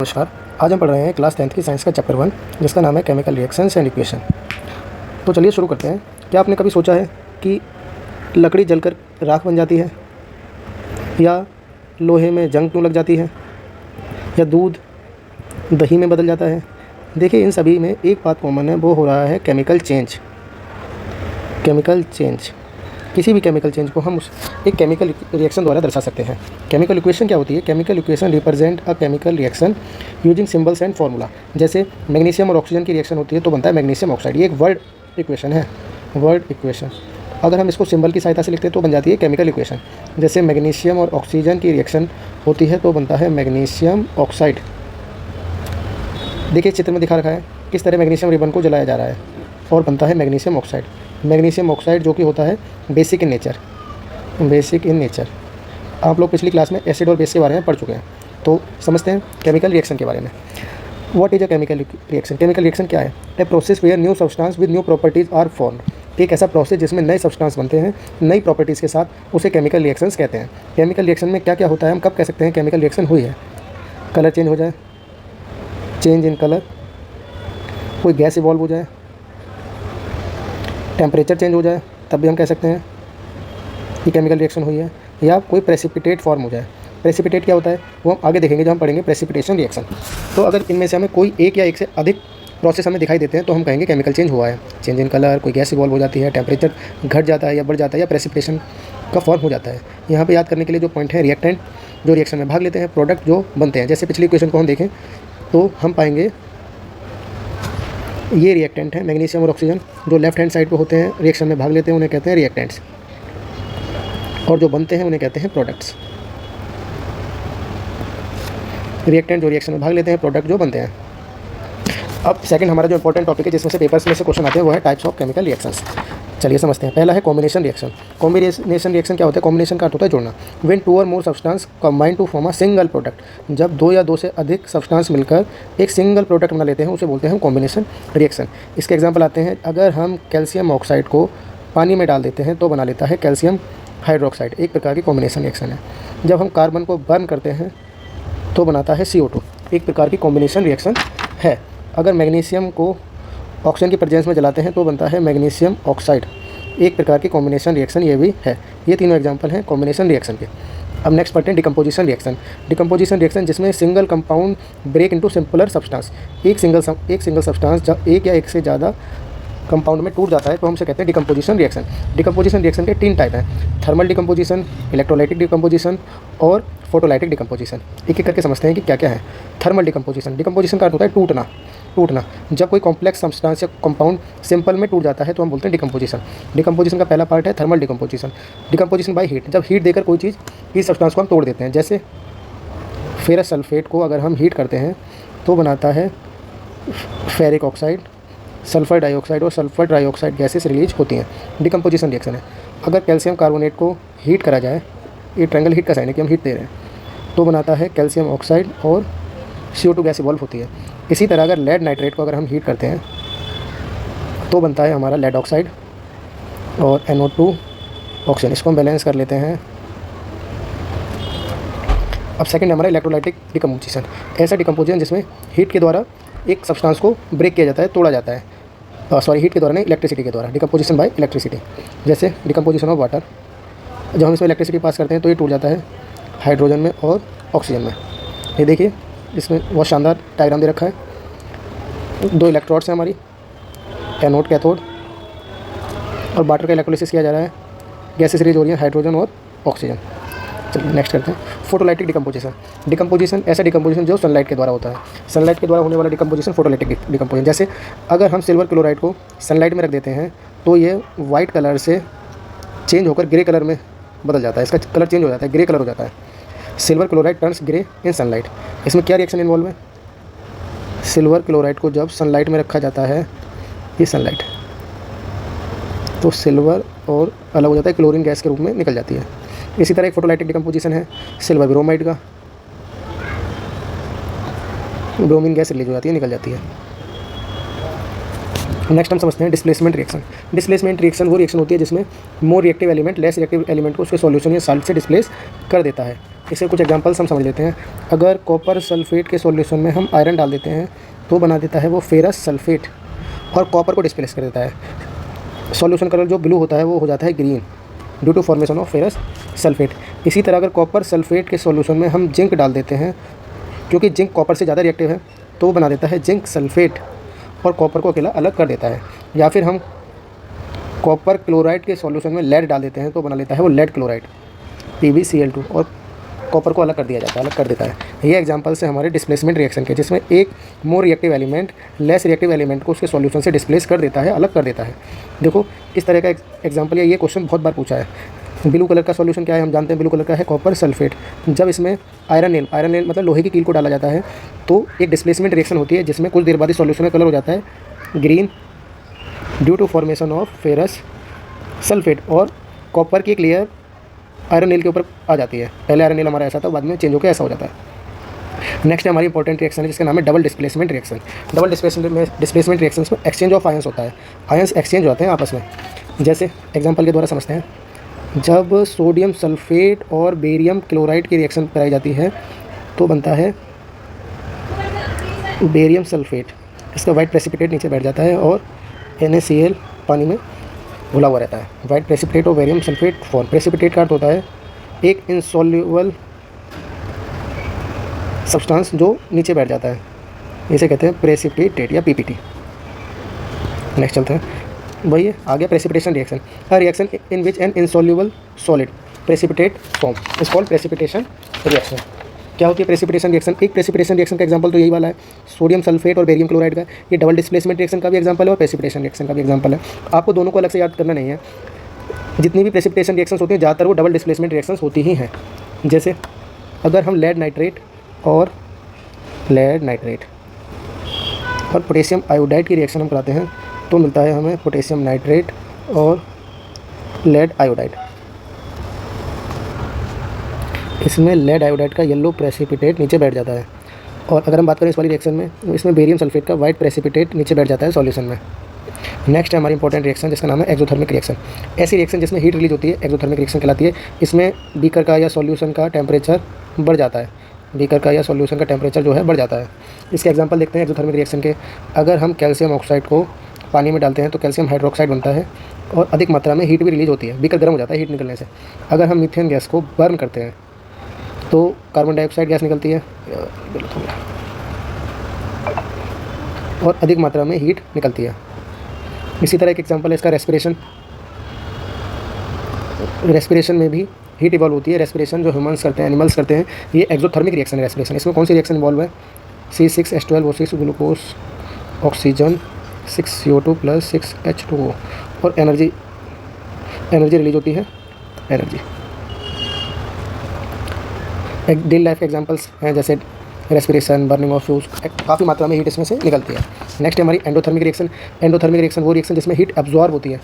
नमस्कार। आज हम पढ़ रहे हैं क्लास 10th की साइंस का चैप्टर 1 जिसका नाम है केमिकल रिएक्शंस एंड इक्वेशन। तो चलिए शुरू करते हैं। क्या आपने कभी सोचा है कि लकड़ी जलकर राख बन जाती है, या लोहे में जंग क्यों लग जाती है, या दूध दही में बदल जाता है? देखिए, इन सभी में एक बात कॉमन है, वो हो रहा है केमिकल चेंज। केमिकल चेंज, किसी भी केमिकल चेंज को हम एक केमिकल रिएक्शन द्वारा दर्शा सकते हैं। केमिकल इक्वेशन क्या होती है? Chemical equation represent a chemical reaction using symbols and formula. जैसे मैग्नीशियम और ऑक्सीजन की रिएक्शन होती है तो बनता है मैग्नीशियम ऑक्साइड। ये एक वर्ड इक्वेशन है, वर्ड इक्वेशन। अगर हम इसको सिंबल की सहायता से लिखते हैं तो बन जाती है केमिकल इक्वेशन। जैसे मैग्नीशियम और ऑक्सीजन की रिएक्शन होती है तो बनता है मैग्नीशियम ऑक्साइड। देखिए चित्र में दिखा रखा है, किस तरह मैग्नीशियम रिबन को जलाया जा रहा है और बनता है मैग्नीशियम ऑक्साइड। मैग्नीशियम ऑक्साइड जो कि होता है basic in nature, basic in nature. आप लोग पिछली क्लास में एसिड और बेस के बारे में पढ़ चुके हैं, तो समझते हैं केमिकल रिएक्शन के बारे में। What is a chemical reaction? Chemical reaction क्या है? A process where new substance with new properties are formed. एक ऐसा प्रोसेस जिसमें नए सब्सटेंस बनते हैं नई प्रॉपर्टीज़ के साथ, उसे केमिकल रिएक्शंस कहते हैं। केमिकल रिएक्शन में क्या क्या होता है, हम कब कह सकते हैं केमिकल रिएक्शन हुई है? कलर चेंज हो जाए, चेंज इन कलर, कोई गैस इवॉल्व हो जाए, टेम्परेचर चेंज हो जाए, तब भी हम कह सकते हैं कि केमिकल रिएक्शन हुई है। या कोई प्रेसिपिटेट फॉर्म हो जाए। प्रेसिपिटेट क्या होता है वो हम आगे देखेंगे जब हम पढ़ेंगे प्रेसिपिटेशन रिएक्शन। तो अगर इनमें से हमें कोई एक या एक से अधिक प्रोसेस हमें दिखाई देते हैं तो हम कहेंगे केमिकल चेंज हुआ है। चेंज इन कलर, कोई गैस इवॉल्व हो जाती है, टेम्परेचर घट जाता है या बढ़ जाता है, या प्रेसिपिटेशन का फॉर्म हो जाता है। यहाँ पे याद करने के लिए जो पॉइंट है, रिएक्टेंट जो रिएक्शन में भाग लेते हैं, प्रोडक्ट जो बनते हैं। जैसे पिछली इक्वेशन को हम देखें तो हम पाएंगे ये रिएक्टेंट है मैग्नीशियम और ऑक्सीजन, जो लेफ्ट हैंड साइड पे होते हैं, रिएक्शन में भाग लेते हैं, उन्हें कहते हैं रिएक्टेंट्स, और जो बनते हैं उन्हें कहते हैं प्रोडक्ट्स। रिएक्टेंट जो रिएक्शन में भाग लेते हैं, प्रोडक्ट जो बनते हैं। अब सेकंड हमारा जो इंपॉर्टेंट टॉपिक है जिसमें से पेपर्स में से क्वेश्चन आते हैं वो है टाइप्स ऑफ केमिकल रिएक्शंस। चलिए समझते हैं। पहला है कॉम्बिनेशन रिएक्शन। कॉम्बिनेशन रिएक्शन क्या होता है? कॉम्बिनेशन का अर्थ होता है जोड़ना। When two or more substance combine to form a single product. जब दो या दो से अधिक सब्सटेंस मिलकर एक सिंगल प्रोडक्ट बना लेते हैं उसे बोलते हैं कॉम्बिनेशन रिएक्शन। इसके एग्जाम्पल आते हैं, अगर हम कैल्शियम ऑक्साइड को पानी में डाल देते हैं तो बना लेता है कैल्शियम हाइड्रोक्साइड, एक प्रकार की कॉम्बिनेशन रिएक्शन है। जब हम कार्बन को बर्न करते हैं तो बनाता है CO2, एक प्रकार की कॉम्बिनेशन रिएक्शन है। अगर मैग्नीशियम को ऑक्सीजन की प्रेजेंस में जलाते हैं तो बनता है मैग्नीशियम ऑक्साइड, एक प्रकार की कॉम्बिनेशन रिएक्शन ये भी है। ये तीनों एग्जांपल हैं कॉम्बिनेशन रिएक्शन के। अब नेक्स्ट पढ़ते हैं डिकम्पोजिशन रिएक्शन। डिकम्पोजिशन रिएक्शन जिसमें single compound break into simpler substance. एक सिंगल सब्सटेंस जब एक या एक से ज़्यादा कंपाउंड में टूट जाता है तो हम उसे कहते हैं डिकम्पोजिशन रिएक्शन। डिकम्पोजिशन रिएक्शन के 3 टाइप हैं, थर्मल डिकम्पोजिशन, इलेक्ट्रोलाइटिक डिकम्पोजिशन और फोटोलाइटिक डिकम्पोजिशन। एक एक करके समझते हैं कि क्या क्या है। थर्मल डिकम्पोजिशन, डिकम्पोजिशन का अर्थ होता है टूटना। जब कोई कॉम्प्लेक्स सब्सटेंस या कंपाउंड सिंपल में टूट जाता है तो हम बोलते हैं डिकम्पोजिशन। डिकम्पोजिशन का पहला पार्ट है thermal decomposition. Decomposition by heat, जब हीट देकर कोई चीज़ इस सब्सटेंस को हम तोड़ देते हैं। जैसे फेरस सल्फेट को अगर हम हीट करते हैं तो बनाता है फेरिक ऑक्साइड, सल्फर डाइऑक्साइड और सल्फर ट्राइऑक्साइड गैसेस रिलीज होती हैं। डिकम्पोजिशन रिएक्शन है। अगर कैल्शियम कार्बोनेट को हीट करा जाए, ये ट्रायंगल हीट का साइन है कि हम हीट दे रहे हैं, तो बनाता है कैल्शियम ऑक्साइड और CO2 गैस इवॉल्व होती है। इसी तरह अगर लेड नाइट्रेट को अगर हम हीट करते हैं तो बनता है हमारा लेड ऑक्साइड और NO2 ऑक्सीजन। इसको हम बैलेंस कर लेते हैं। अब सेकंड हमारा इलेक्ट्रोलाइटिक डिकम्पोजिशन। ऐसा डिकम्पोजिशन जिसमें हीट के द्वारा एक सब्सटेंस को ब्रेक किया जाता है, तोड़ा जाता है। हीट के द्वारा नहीं, इलेक्ट्रिसिटी के द्वारा। Decomposition bye electricity. जैसे डिकम्पोजिशन ऑफ वाटर, जब हम इसमें इलेक्ट्रिसिटी पास करते हैं तो ये टूट जाता है हाइड्रोजन में और ऑक्सीजन में। ये देखिए इसमें बहुत शानदार डायग्राम दे रखा है। 2 इलेक्ट्रोड्स हैं हमारी, एनोड कैथोड, और वाटर का इलेक्ट्रोलिसिस किया जा रहा है, गैसेस रिलीज हो रही है, हाइड्रोजन और ऑक्सीजन। चलिए नेक्स्ट करते हैं फोटोलाइटिक डिकम्पोजिशन। डिकम्पोजिशन ऐसा डिकम्पोजिशन जो सनलाइट के द्वारा होता है। सनलाइट के द्वारा होने वाला डिकम्पोजिशन फोटोलाइटिक डिकम्पोजिशन। जैसे अगर हम सिल्वर क्लोराइड को सनलाइट में रख देते हैं तो ये वाइट कलर से चेंज होकर ग्रे कलर में बदल जाता है, इसका कलर चेंज हो जाता है, ग्रे कलर हो जाता है। सिल्वर क्लोराइड टर्न्स ग्रे इन सनलाइट। इसमें क्या रिएक्शन इन्वॉल्व है? सिल्वर क्लोराइड को जब सनलाइट में रखा जाता है, ये सनलाइट, तो सिल्वर और अलग हो जाता है, क्लोरीन गैस के रूप में निकल जाती है। इसी तरह एक फोटोलाइटिक डिकम्पोजिशन है सिल्वर ब्रोमाइड का, ब्रोमीन गैस रिलीज हो जाती है, निकल जाती है। नेक्स्ट हम समझते हैं डिस्प्लेसमेंट रिएक्शन। डिस्प्लेसमेंट रिएक्शन वो रिएक्शन होती है जिसमें more reactive element less reactive element को उसके सॉल्यूशन या साल्ट से डिस्प्लेस कर देता है। इसके कुछ एग्जांपल्स हम समझ लेते हैं। अगर कॉपर सल्फेट के सॉल्यूशन में हम आयरन डाल देते हैं तो बना देता है वो फेरस सल्फेट और कॉपर को डिस्प्लेस कर देता है। सॉल्यूशन कलर जो ब्लू होता है वो हो जाता है green due to formation of ferrous sulphate. इसी तरह अगर कॉपर सल्फेट के सॉल्यूशन में हम जिंक डाल देते हैं, क्योंकि जिंक कॉपर से ज़्यादा रिएक्टिव है, तो वो बना देता है जिंक सल्फेट और कॉपर को अकेला अलग कर देता है। या फिर हम कॉपर क्लोराइड के सॉल्यूशन में लेड डाल देते हैं तो बना लेता है वो लेड क्लोराइड PbCl2 और कॉपर को अलग कर दिया जाता है, अलग कर देता है। ये एग्जांपल्स है हमारे डिस्प्लेसमेंट रिएक्शन के, जिसमें एक more reactive element less reactive element को उसके सॉल्यूशन से डिस्प्लेस कर देता है, अलग कर देता है। देखो इस तरह का एग्जांपल है, ये क्वेश्चन बहुत बार पूछा है। ब्लू कलर का सॉल्यूशन क्या है, हम जानते हैं ब्लू कलर का है कॉपर सल्फेट। जब इसमें आयरन नेल मतलब लोहे की कील को डाला जाता है तो एक डिस्प्लेसमेंट रिएक्शन होती है, जिसमें कुछ देर बाद सॉल्यूशन का कलर हो जाता है green due to formation of ferrous sulphate और कॉपर की एक लेयर आयरन नेल के ऊपर आ जाती है। पहले आयरन नेल हमारा ऐसा था, बाद में चेंज होकर ऐसा हो जाता है। नेक्स्ट हमारी इंपॉर्टेंट रिएक्शन है जिसका नाम है double displacement reaction. Double displacement reaction में एक्सचेंज ऑफ आयंस होता है, आयंस एक्सचेंज होते हैं आपस में। जैसे एग्जांपल के द्वारा समझते हैं, जब सोडियम सल्फेट और बेरियम क्लोराइड की रिएक्शन कराई जाती है तो बनता है बेरियम सल्फेट। इसका वाइट प्रेसिपिटेट नीचे बैठ जाता है और NaCl पानी में घुला हुआ रहता है। वाइट प्रेसिपिटेट और बेरियम सल्फेट फॉर्म। प्रेसिपिटेट का अर्थ होता है एक इनसॉल्युबल सब्सटेंस जो नीचे बैठ जाता है, इसे कहते हैं प्रेसिपिटेट या PPT। नेक्स्ट चलते हैं, वही है आ गया precipitation reaction. A reaction in which N insoluble solid precipitate form is called precipitation reaction. क्या होती है प्रेसिपिटेशन रिएक्शन? एक प्रेसिपिटेशन रिएक्शन का एग्जांपल तो यही वाला है, सोडियम सल्फेट और बेरियम क्लोराइड का। ये डबल डिस्प्लेसमेंट रिएक्शन का भी एग्जांपल है और प्रेसिपिटेशन रिएक्शन का भी एग्जांपल है। आपको दोनों को अलग से याद करना नहीं है। जितनी भी प्रेसिपिटेशन रिएक्शंस होती हैं ज़्यादातर वो डबल डिस्प्लेसमेंट रिएक्शंस होती ही हैं। जैसे अगर हम लेड नाइट्रेट और पोटेशियम आयोडाइड की रिएक्शन हम कराते हैं तो मिलता है हमें पोटेशियम नाइट्रेट और लेड आयोडाइड। इसमें लेड आयोडाइड का येलो प्रेसिपिटेट नीचे बैठ जाता है। और अगर हम बात करें इस वाली रिएक्शन में, तो इसमें बेरियम सल्फेट का वाइट प्रेसिपिटेट नीचे बैठ जाता है सॉल्यूशन में। नेक्स्ट है हमारी इंपॉर्टेंट रिएक्शन जिसका नाम है एक्सोथर्मिक रिएक्शन। ऐसी रिएक्शन जिसमें हीट रिलीज होती है एक्सोथर्मिक रिएक्शन कहलाती है। इसमें बीकर का या सॉल्यूशन का टेम्परेचर बढ़ जाता है, बीकर का या सॉल्यूशन का टेम्परेचर जो है बढ़ जाता है। इसके एग्जांपल देखते हैं एक्सोथर्मिक रिएक्शन के। अगर हम कैल्शियम ऑक्साइड को पानी में डालते हैं तो कैल्शियम हाइड्रोक्साइड बनता है और अधिक मात्रा में हीट भी रिलीज होती है, बीकर गर्म हो जाता है हीट निकलने से। अगर हम मीथेन गैस को बर्न करते हैं तो कार्बन डाइऑक्साइड गैस निकलती है और अधिक मात्रा में हीट निकलती है। इसी तरह एक एग्जांपल है इसका रेस्पिरेशन। रेस्पिरेशन में भी हीट इवॉल्व होती है। रेस्पिरेशन जो ह्यूमंस करते हैं, एनिमल्स करते हैं, ये एक्सोथर्मिक रिएक्शन है रेस्पिरेशन। इसमें कौन सी रिएक्शन इन्वॉल्व है? C6H12O6 glucose oxygen 6CO2 + 6H2O और एनर्जी रिलीज होती है, एनर्जी। एक डेली लाइफ के एग्जांपल्स हैं जैसे रेस्पिरेशन, बर्निंग ऑफ फ्यूज, काफ़ी मात्रा में हीट इसमें से निकलती है। नेक्स्ट है हमारी एंडोथर्मिक रिएक्शन। एंडोथर्मिक रिएक्शन वो रिएक्शन जिसमें हीट एब्जॉर्ब होती है,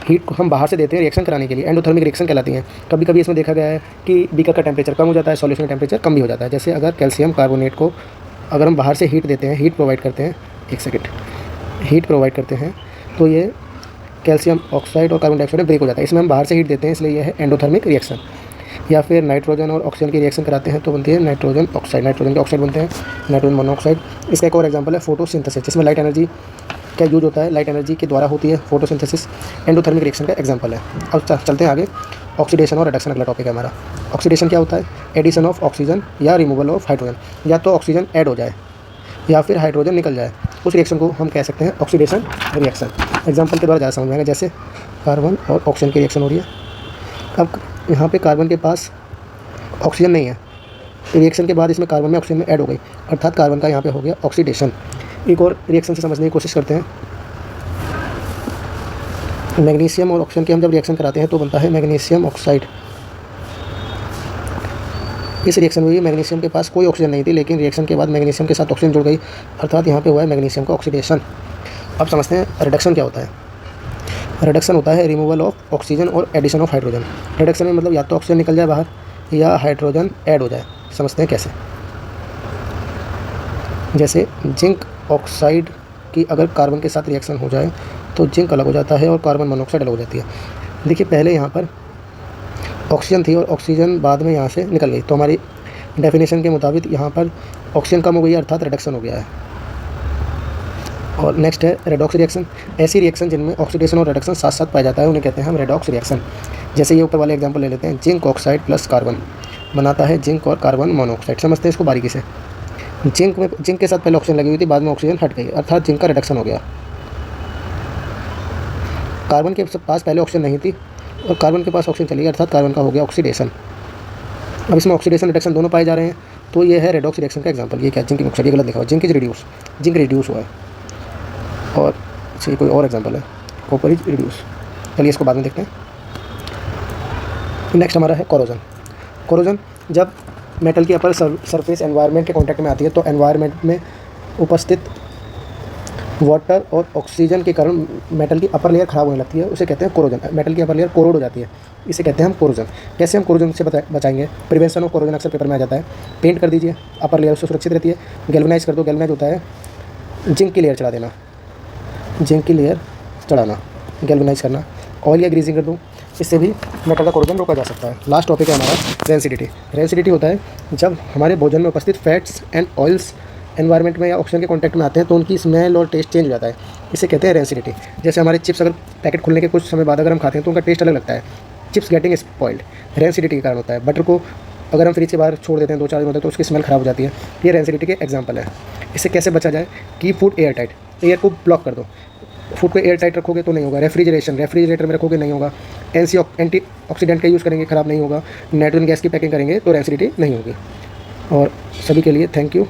हीट को हम बाहर से देते हैं रिएक्शन कराने के लिए, एंडोथर्मिक रिएक्शन कहलाती हैं। कभी कभी इसमें देखा गया है कि बीकर का टेम्परेचर कम हो जाता है, सॉल्यूशन का टेम्परेचर कम भी हो जाता है। जैसे अगर कैल्शियम कार्बोनेट को अगर हम बाहर से हीट देते हैं, हीट प्रोवाइड करते हैं, हीट प्रोवाइड करते हैं तो ये कैल्शियम ऑक्साइड और कार्बन डाइऑक्साइड ब्रेक हो जाता है। इसमें हम बाहर से हीट देते हैं, इसलिए यह है एंडोथर्मिक रिएक्शन। या फिर नाइट्रोजन और ऑक्सीजन की रिएक्शन कराते हैं तो बनती है नाइट्रोजन ऑक्साइड, नाइट्रोजन के ऑक्साइड बनते हैं, नाइट्रोजन मोनोऑक्साइड। इसका एक और एग्जांपल है फोटोसिंथेसिस, जिसमें लाइट एनर्जी का यूज होता है, लाइट एनर्जी के द्वारा होती है फोटोसिंथेसिस, एंडोथर्मिक रिएक्शन का एग्जांपल है। अब चलते हैं आगे, ऑक्सीडेशन और रिडक्शन अगला टॉपिक है हमारा। ऑक्सीडेशन क्या होता है? एडिशन ऑफ ऑक्सीजन या रिमूवल ऑफ हाइड्रोजन। या तो ऑक्सीजन ऐड हो जाए या फिर हाइड्रोजन निकल जाए, उस रिएक्शन को हम कह सकते हैं ऑक्सीडेशन रिएक्शन। एग्जांपल के द्वारा ज़्यादा समझ में आएगा। जैसे कार्बन और ऑक्सीजन की रिएक्शन हो रही है। अब यहाँ पे कार्बन के पास ऑक्सीजन नहीं है, रिएक्शन के बाद इसमें कार्बन में ऑक्सीजन में ऐड हो गई, अर्थात कार्बन का यहाँ पे हो गया ऑक्सीडेशन। एक और रिएक्शन से समझने की कोशिश करते हैं। मैग्नीशियम और ऑक्सीजन की हम जब रिएक्शन कराते हैं तो बनता है मैग्नीशियम ऑक्साइड। इस रिएक्शन में भी मैग्नीशियम के पास कोई ऑक्सीजन नहीं थी, लेकिन रिएक्शन के बाद मैग्नीशियम के साथ ऑक्सीजन जुड़ गई, अर्थात यहाँ पे हुआ है मैग्नीशियम का ऑक्सीडेशन। अब समझते हैं रिडक्शन क्या होता है। रिडक्शन होता है रिमूवल ऑफ ऑक्सीजन और एडिशन ऑफ हाइड्रोजन। रिडक्शन में मतलब या तो ऑक्सीजन निकल जाए बाहर या हाइड्रोजन ऐड हो जाए। समझते हैं कैसे। जैसे जिंक ऑक्साइड की अगर कार्बन के साथ रिएक्शन हो जाए तो जिंक अलग हो जाता है और कार्बन मोनोऑक्साइड अलग हो जाती है। देखिए पहले यहाँ पर ऑक्सीजन थी और ऑक्सीजन बाद में यहाँ से निकल गई, तो हमारी डेफिनेशन के मुताबिक यहाँ पर ऑक्सीजन कम हो गई है, अर्थात रिडक्शन हो गया है। और नेक्स्ट है रेडॉक्स रिएक्शन। ऐसी रिएक्शन जिनमें ऑक्सीडेशन और रिडक्शन साथ साथ पाया जाता है उन्हें कहते हैं हम रेडॉक्स रिएक्शन। जैसे ये ऊपर वाले एग्जांपल ले लेते हैं, जिंक ऑक्साइड प्लस कार्बन बनाता है जिंक और कार्बन मोनोऑक्साइड। समझते हैं इसको बारीकी से। जिंक के साथ पहले ऑक्सीजन लगी हुई थी, बाद में ऑक्सीजन हट गई, अर्थात जिंक का रिडक्शन हो गया। कार्बन के पास पहले ऑक्सीजन नहीं थी और कार्बन के पास ऑक्सीजन चली गई, अर्थात कार्बन का हो गया ऑक्सीडेशन। अब इसमें ऑक्सीडेशन रिडक्शन दोनों पाए जा रहे हैं, तो ये है रेडॉक्स रिएक्शन का एग्जांपल। ये क्या है, जिंक ऑक्साइड, ये गलत लिखा हुआ, जिंक रिड्यूस हुआ है। और ये कोई और एग्जांपल है, कॉपर इज रिड्यूस। चलिए इसको बाद में देखते हैं। नेक्स्ट हमारा है कोरोजन। कोरोजन जब मेटल की अपर सरफेस एनवायरनमेंट के कांटेक्ट में आती है तो एनवायरनमेंट में उपस्थित वाटर और ऑक्सीजन के कारण मेटल की अपर लेयर ख़राब होने लगती है, उसे कहते हैं कोरोजन। मेटल की अपर लेयर कोरोड हो जाती है, इसे कहते हैं हम कोरोजन। कैसे हम कोरोजन से बचाएंगे? प्रिवेंशन ऑफ कोरोजन अक्सर पेपर में आ जाता है। पेंट कर दीजिए, अपर लेयर उससे सुरक्षित रहती है। गैल्वेनाइज कर दो, गैल्वेनाइज होता है जिंक की लेयर चढ़ा देना, जिंक की लेयर चढ़ाना, गैल्वेनाइज करना। ऑयल या ग्रीजिंग कर दूँ, इससे भी मेटल का कोरोजन रोका जा सकता है। लास्ट टॉपिक है हमारा रेंसिडिटी। रेंसिडिटी होता है जब हमारे भोजन में उपस्थित फैट्स एंड ऑयल्स एनवायरनमेंट में या ऑक्सीजन के कांटेक्ट में आते हैं तो उनकी स्मेल और टेस्ट चेंज हो जाता है, इसे कहते हैं रेंसिडिटी। जैसे हमारे चिप्स अगर पैकेट खुलने के कुछ समय बाद अगर हम खाते हैं तो उनका टेस्ट अलग लगता है, चिप्स गेटिंग स्पॉइल्ड, रेंसिडिटी के कारण होता है। बटर को अगर हम फ्रिज के बाहर छोड़ देते हैं 2-4 दिन होते हैं तो उसकी स्मेल ख़राब हो जाती है, ये रेंसिडिटी के एग्जाम्पल है। इससे कैसे बचा जाए कि फूड एयर टाइट, एयर को ब्लॉक कर दो। फूड को एयर टाइट रखोगे तो नहीं होगा। रेफ्रिजरेटर में रखोगे नहीं होगा। एंटी ऑक्सीडेंट का यूज़ करेंगे, ख़राब नहीं होगा। नाइट्रोजन गैस की पैकिंग करेंगे तो रेंसिडिटी नहीं होगी। और सभी के लिए थैंक यू।